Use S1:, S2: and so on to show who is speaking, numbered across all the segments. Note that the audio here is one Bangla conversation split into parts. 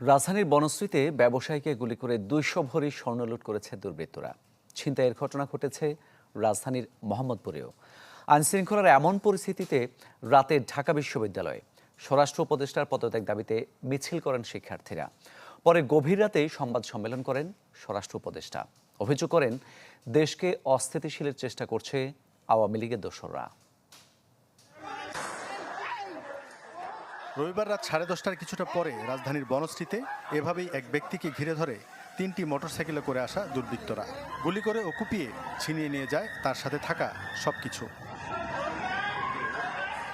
S1: রাজধানীর বনশ্রীতে ব্যবসায়ীকে গুলি করে ২০০ ভরি স্বর্ণ লুট করেছে দুর্বৃত্তরা। ছিনতাইয়ের ঘটনা ঘটেছে রাজধানীর মোহাম্মদপুরেও। আইনশৃঙ্খলার এমন পরিস্থিতিতে রাতে ঢাকা বিশ্ববিদ্যালয়ে স্বরাষ্ট্র উপদেষ্টার পদত্যাগ দাবিতে মিছিল করেন শিক্ষার্থীরা। পরে গভীর রাতে সংবাদ সম্মেলন করেন স্বরাষ্ট্র উপদেষ্টা। অভিযোগ করেন, দেশকে অস্থিতিশীলের চেষ্টা করছে আওয়ামী লীগের দোসররা।
S2: রবিবার রাত 10:30টার কিছুটা পরে রাজধানীর বনশ্রীতে এভাবেই এক ব্যক্তিকে ঘিরে ধরে 3টি মোটরসাইকেলে করে আসা দুর্বৃত্তরা গুলি করে ও কুপিয়ে ছিনিয়ে নিয়ে যায় তার সাথে থাকা সবকিছু।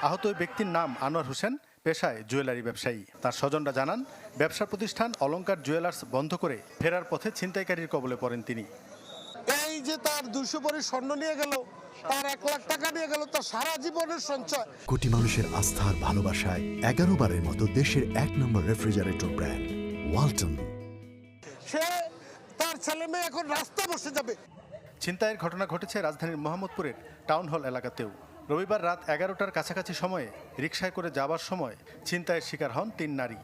S2: আহত ওই ব্যক্তির নাম আনোয়ার হোসেন, পেশায় জুয়েলারি ব্যবসায়ী। তার স্বজনরা জানান, ব্যবসা প্রতিষ্ঠান অলংকার জুয়েলার্স বন্ধ করে ফেরার পথে ছিনতাইকারীর কবলে পড়েন তিনি।
S3: এই যে তার 200 ভরি স্বর্ণ নিয়ে গেল, তার 1 লাখ টাকা নিয়ে গেল, তার সারা জীবনের সঞ্চয়।
S4: কোটি মানুষের আস্থার ভালোবাসায় 11 বারের মতো দেশের 1 নম্বর রেফ্রিজারেটর ব্র্যান্ড ওয়ালটন।
S3: সে তার ছেলে মেয়ে এখন রাস্তা বসে যাবে।
S2: ছিনতাইয়ের ঘটনা ঘটেছে রাজধানীর মোহাম্মদপুরের টাউন হল এলাকাতেও। রবিবার রাত 11টার কাছাকাছি সময়ে রিকশায় করে যাবার সময় ছিনতাইয়ের শিকার হন 3 নারী।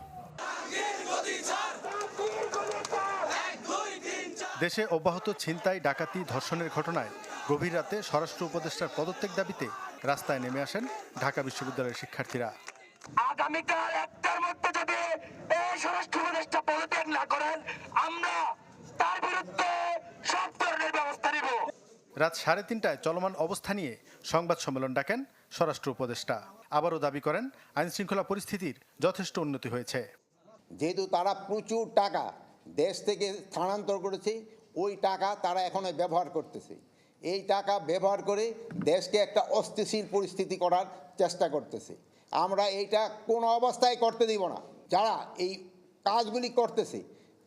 S2: দেশে অব্যাহত ছিনতাই, ডাকাতি, ধর্ষণের ঘটনায় গভীর রাতে স্বরাষ্ট্র উপদেষ্টার পদত্যাগ দাবিতে রাস্তায় নেমে আসেন ঢাকা বিশ্ববিদ্যালয়ের শিক্ষার্থীরা।
S5: আগামীকাল 1টার মধ্যে যদি এই স্বরাষ্ট্র উপদেষ্টা পদত্যাগ না করেন, আমরা তার বিরুদ্ধে সব ধরনের ব্যবস্থা নিব।
S2: রাত 3:30টায় চলমান অবস্থা নিয়ে সংবাদ সম্মেলন ডাকেন স্বরাষ্ট্র উপদেষ্টা। আবারও দাবি করেন, আইনশৃঙ্খলা পরিস্থিতির যথেষ্ট উন্নতি হয়েছে।
S6: যেহেতু তারা প্রচুর টাকা দেশ থেকে স্থানান্তর করেছে, ওই টাকা তারা এখন ব্যবহার করতেছে। এই টাকা ব্যবহার করে দেশকে একটা অস্থিতিশীল পরিস্থিতি করার চেষ্টা করতেছে। আমরা এইটা কোনো অবস্থায় করতে দিব না। যারা এই কাজগুলি করতেছে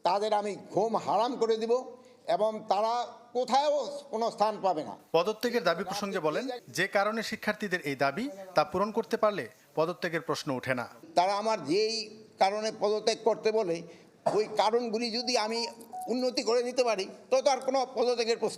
S6: তাদের আমি ঘুম হারাম করে দিব এবং তারা কোথাও কোনো স্থান পাবে না।
S2: পদত্যাগের দাবি প্রসঙ্গে বলেন, যে কারণে শিক্ষার্থীদের এই দাবি তা পূরণ করতে পারলে পদত্যাগের প্রশ্ন ওঠে না।
S6: তারা আমার যেই কারণে পদত্যাগ করতে বলে, ওই কারণগুলি যদি আমি উন্নতি করে দিতে পারি, তো তার কোনো পদত্যাগের প্রশ্ন